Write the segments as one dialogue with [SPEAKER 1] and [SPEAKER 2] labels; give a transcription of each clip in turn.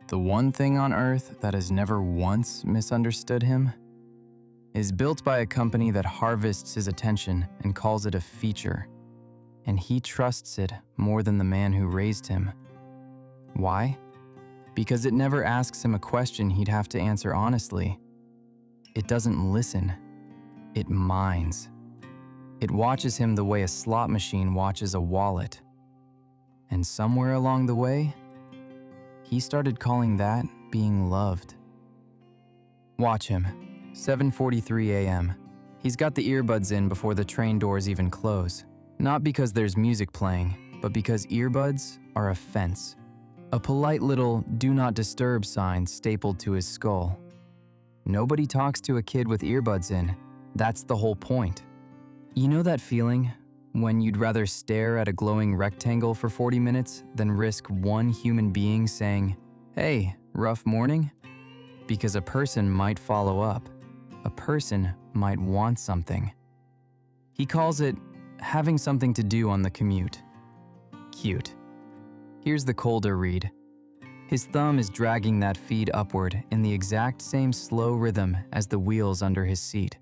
[SPEAKER 1] The one thing on Earth that has never once misunderstood him is built by a company that harvests his attention and calls it a feature, and he trusts it more than the man who raised him. Why? Because it never asks him a question he'd have to answer honestly. It doesn't listen. It mines. It watches him the way a slot machine watches a wallet. And somewhere along the way, he started calling that being loved. Watch him. 7:43 a.m. He's got the earbuds in before the train doors even close. Not because there's music playing, but because earbuds are a fence. A polite little "do not disturb" sign stapled to his skull. Nobody talks to a kid with earbuds in. That's the whole point. You know that feeling when you'd rather stare at a glowing rectangle for 40 minutes than risk one human being saying, "Hey, rough morning?" Because a person might follow up. A person might want something. He calls it having something to do on the commute. Cute. Here's the colder read. His thumb is dragging that feed upward in the exact same slow rhythm as the wheels under his seat.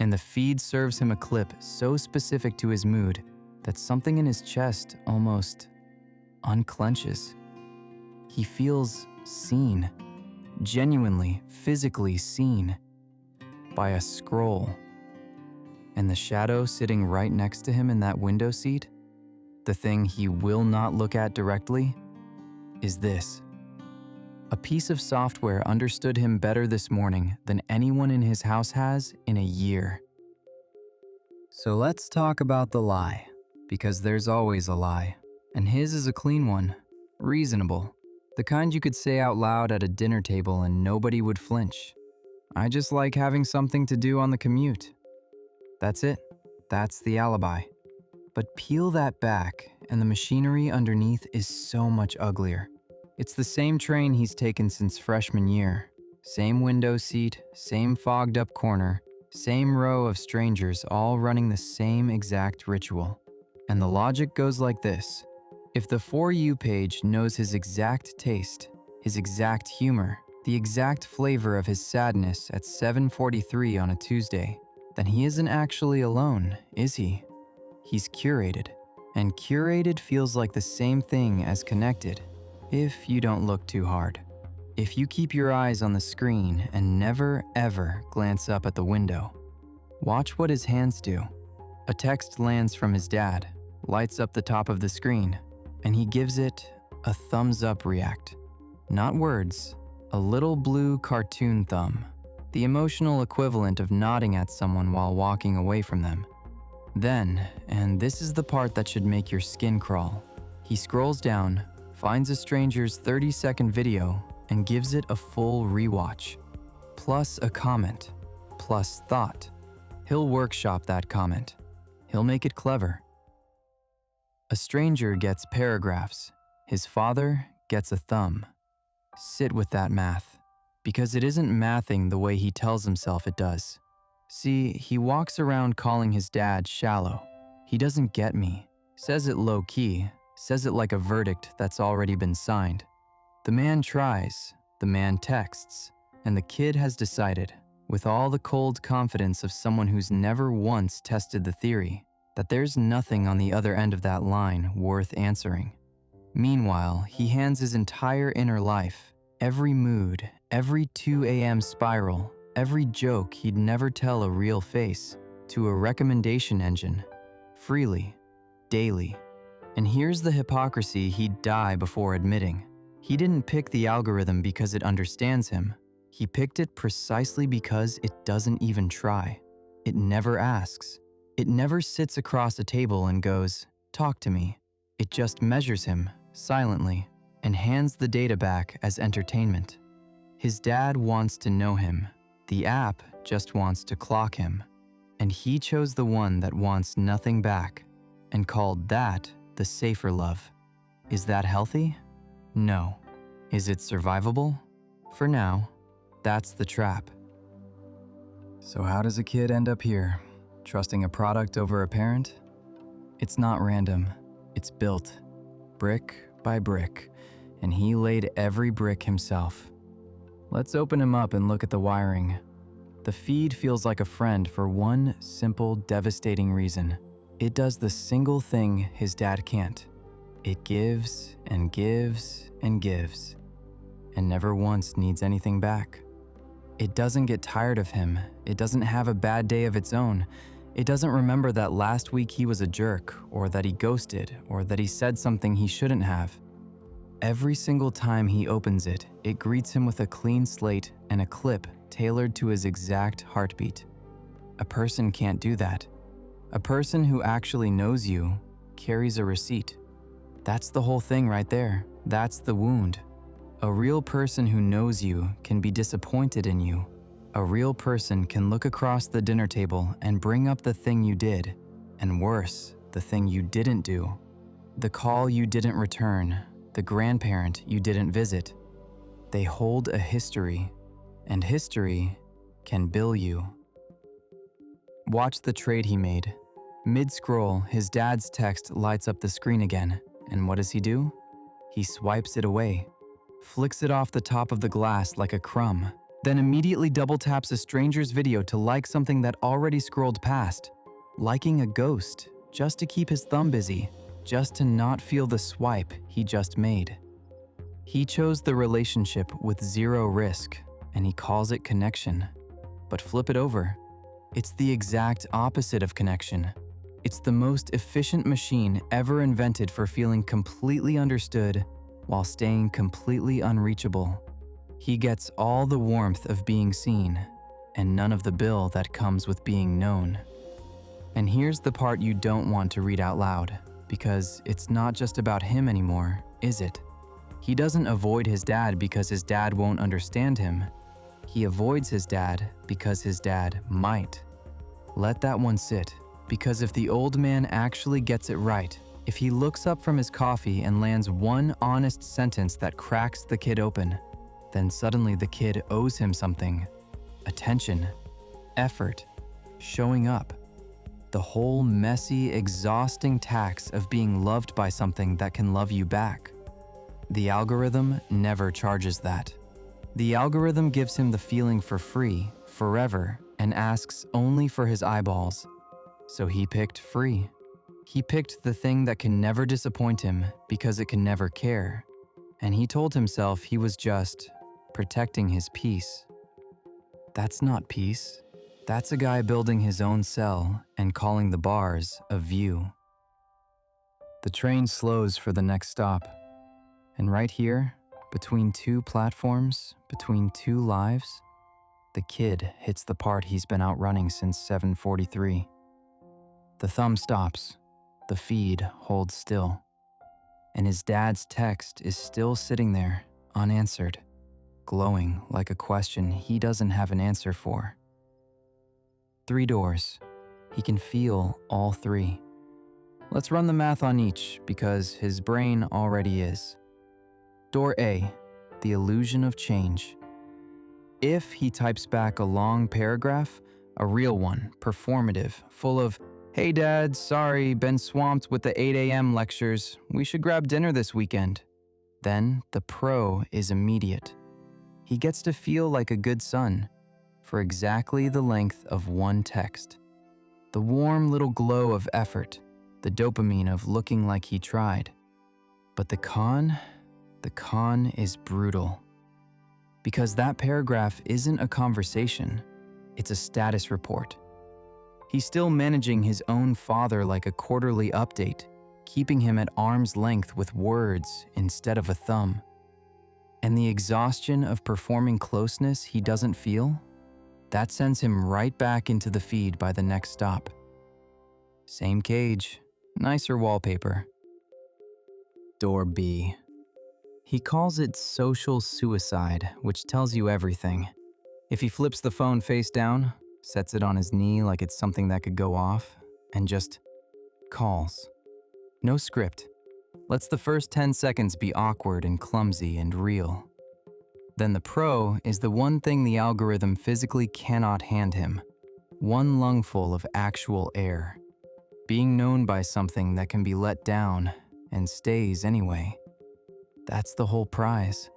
[SPEAKER 1] And the feed serves him a clip so specific to his mood that something in his chest almost unclenches. He feels seen, genuinely, physically seen, by a scroll. And the shadow sitting right next to him in that window seat, the thing he will not look at directly, is this. A piece of software understood him better this morning than anyone in his house has in a year. So let's talk about the lie, because there's always a lie, and his is a clean one, reasonable, the kind you could say out loud at a dinner table and nobody would flinch. I just like having something to do on the commute. That's it. That's the alibi. But peel that back, and the machinery underneath is so much uglier. It's the same train he's taken since freshman year. Same window seat, same fogged up corner, same row of strangers all running the same exact ritual. And the logic goes like this. If the For You page knows his exact taste, his exact humor, the exact flavor of his sadness at 7:43 on a Tuesday, then he isn't actually alone, is he? He's curated. And curated feels like the same thing as connected. If you don't look too hard. If you keep your eyes on the screen and never, ever glance up at the window. Watch what his hands do. A text lands from his dad, lights up the top of the screen, and he gives it a thumbs up react. Not words, a little blue cartoon thumb. The emotional equivalent of nodding at someone while walking away from them. Then, and this is the part that should make your skin crawl, he scrolls down, finds a stranger's 30-second video, and gives it a full rewatch, plus a comment, plus thought. He'll workshop that comment. He'll make it clever. A stranger gets paragraphs. His father gets a thumb. Sit with that math, because it isn't mathing the way he tells himself it does. See, he walks around calling his dad shallow. He doesn't get me, says it low-key, says it like a verdict that's already been signed. The man tries, the man texts, and the kid has decided, with all the cold confidence of someone who's never once tested the theory, that there's nothing on the other end of that line worth answering. Meanwhile, he hands his entire inner life, every mood, every 2 a.m. spiral, every joke he'd never tell a real face, to a recommendation engine, freely, daily. And here's the hypocrisy he'd die before admitting. He didn't pick the algorithm because it understands him. He picked it precisely because it doesn't even try. It never asks. It never sits across a table and goes, "Talk to me." It just measures him, silently, and hands the data back as entertainment. His dad wants to know him. The app just wants to clock him. And he chose the one that wants nothing back, and called that the safer love. Is that healthy? No. Is it survivable? For now, that's the trap. So how does a kid end up here, trusting a product over a parent? It's not random. It's built, brick by brick, and he laid every brick himself. Let's open him up and look at the wiring. The feed feels like a friend for one simple, devastating reason. It does the single thing his dad can't. It gives and gives and gives, and never once needs anything back. It doesn't get tired of him. It doesn't have a bad day of its own. It doesn't remember that last week he was a jerk, or that he ghosted, or that he said something he shouldn't have. Every single time he opens it, it greets him with a clean slate and a clip tailored to his exact heartbeat. A person can't do that. A person who actually knows you carries a receipt. That's the whole thing right there. That's the wound. A real person who knows you can be disappointed in you. A real person can look across the dinner table and bring up the thing you did, and worse, the thing you didn't do. The call you didn't return, the grandparent you didn't visit. They hold a history, and history can bill you. Watch the trade he made. Mid-scroll, his dad's text lights up the screen again, and what does he do? He swipes it away, flicks it off the top of the glass like a crumb, then immediately double-taps a stranger's video to like something that already scrolled past, liking a ghost just to keep his thumb busy, just to not feel the swipe he just made. He chose the relationship with zero risk, and he calls it connection. But flip it over. It's the exact opposite of connection. It's the most efficient machine ever invented for feeling completely understood while staying completely unreachable. He gets all the warmth of being seen, and none of the bill that comes with being known. And here's the part you don't want to read out loud, because it's not just about him anymore, is it? He doesn't avoid his dad because his dad won't understand him. He avoids his dad because his dad might. Let that one sit, because if the old man actually gets it right, if he looks up from his coffee and lands one honest sentence that cracks the kid open, then suddenly the kid owes him something. Attention, effort, showing up. The whole messy, exhausting tax of being loved by something that can love you back. The algorithm never charges that. The algorithm gives him the feeling for free, forever, and asks only for his eyeballs. So he picked free. He picked the thing that can never disappoint him because it can never care. And he told himself he was just protecting his peace. That's not peace. That's a guy building his own cell and calling the bars a view. The train slows for the next stop. And right here, between two platforms, between two lives, the kid hits the part he's been outrunning since 7:43. The thumb stops. The feed holds still. And his dad's text is still sitting there, unanswered, glowing like a question he doesn't have an answer for. 3 doors. He can feel all 3. Let's run the math on each because his brain already is. Door A, the illusion of change. If he types back a long paragraph, a real one, performative, full of, "Hey dad, sorry, been swamped with the 8 a.m. lectures. We should grab dinner this weekend." Then the pro is immediate. He gets to feel like a good son for exactly the length of one text. The warm little glow of effort, the dopamine of looking like he tried. But the con is brutal. Because that paragraph isn't a conversation, it's a status report. He's still managing his own father like a quarterly update, keeping him at arm's length with words instead of a thumb. And the exhaustion of performing closeness he doesn't feel, that sends him right back into the feed by the next stop. Same cage, nicer wallpaper. Door B. He calls it social suicide, which tells you everything. If he flips the phone face down, sets it on his knee like it's something that could go off, and just calls. No script. Lets the first 10 seconds be awkward and clumsy and real. Then the pro is the one thing the algorithm physically cannot hand him. One lungful of actual air. Being known by something that can be let down and stays anyway. That's the whole prize.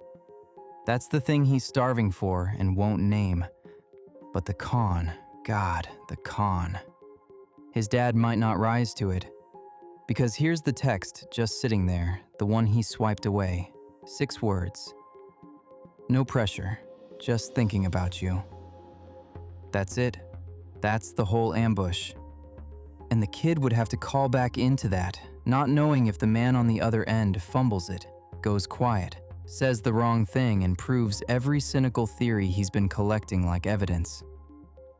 [SPEAKER 1] That's the thing he's starving for and won't name. But the con, God, the con. His dad might not rise to it. Because here's the text just sitting there, the one he swiped away. 6 words. No pressure, just thinking about you. That's it. That's the whole ambush. And the kid would have to call back into that, not knowing if the man on the other end fumbles it, goes quiet, says the wrong thing, and proves every cynical theory he's been collecting like evidence.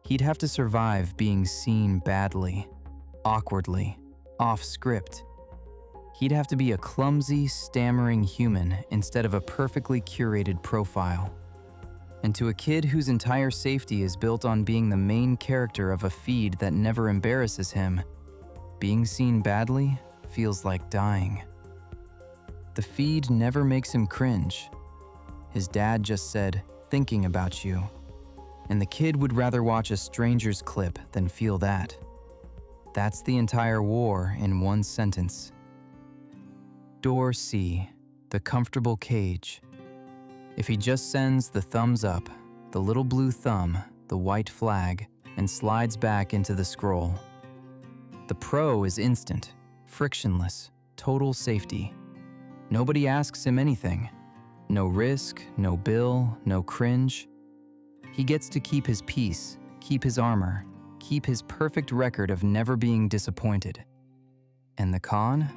[SPEAKER 1] He'd have to survive being seen badly, awkwardly, off script. He'd have to be a clumsy, stammering human instead of a perfectly curated profile. And to a kid whose entire safety is built on being the main character of a feed that never embarrasses him, being seen badly feels like dying. The feed never makes him cringe. His dad just said, "thinking about you." And the kid would rather watch a stranger's clip than feel that. That's the entire war in one sentence. Door C, the comfortable cage. If he just sends the thumbs up, the little blue thumb, the white flag, and slides back into the scroll. The pro is instant, frictionless, total safety. Nobody asks him anything. No risk, no bill, no cringe. He gets to keep his peace, keep his armor, keep his perfect record of never being disappointed. And the con?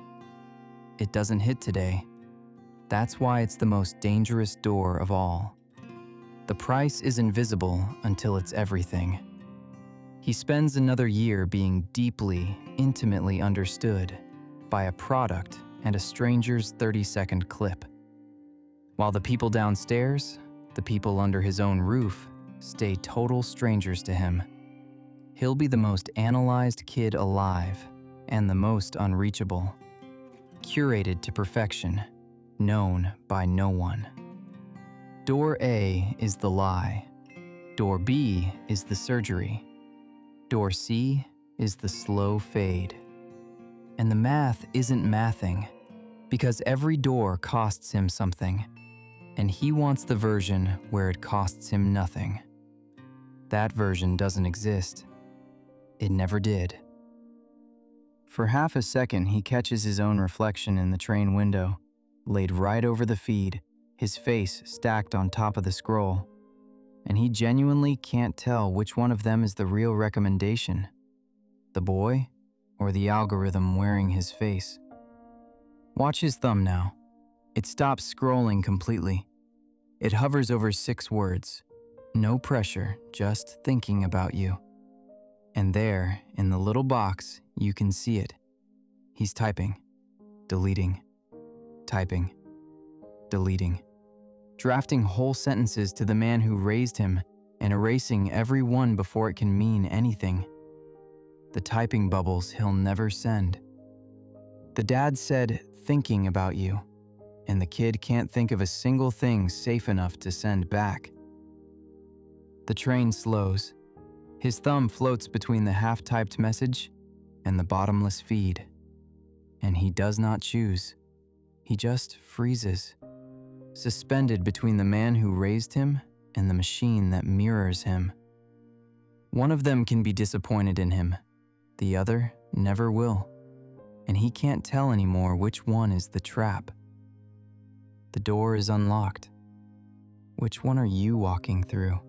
[SPEAKER 1] It doesn't hit today. That's why it's the most dangerous door of all. The price is invisible until it's everything. He spends another year being deeply, intimately understood by a product and a stranger's 30-second clip. While the people downstairs, the people under his own roof, stay total strangers to him. He'll be the most analyzed kid alive and the most unreachable. Curated to perfection, known by no one. Door A is the lie. Door B is the surgery. Door C is the slow fade. And the math isn't mathing, because every door costs him something, and he wants the version where it costs him nothing. That version doesn't exist. It never did. For half a second, he catches his own reflection in the train window, laid right over the feed, his face stacked on top of the scroll. And he genuinely can't tell which one of them is the real recommendation, the boy or the algorithm wearing his face. Watch his thumb now. It stops scrolling completely. It hovers over 6 words. No pressure, just thinking about you. And there, in the little box, you can see it. He's typing, deleting, typing, deleting, drafting whole sentences to the man who raised him and erasing every one before it can mean anything. The typing bubbles he'll never send. The dad said, "thinking about you," and the kid can't think of a single thing safe enough to send back. The train slows. His thumb floats between the half-typed message and the bottomless feed. And he does not choose. He just freezes, suspended between the man who raised him and the machine that mirrors him. One of them can be disappointed in him. The other never will. And he can't tell anymore which one is the trap. The door is unlocked. Which one are you walking through?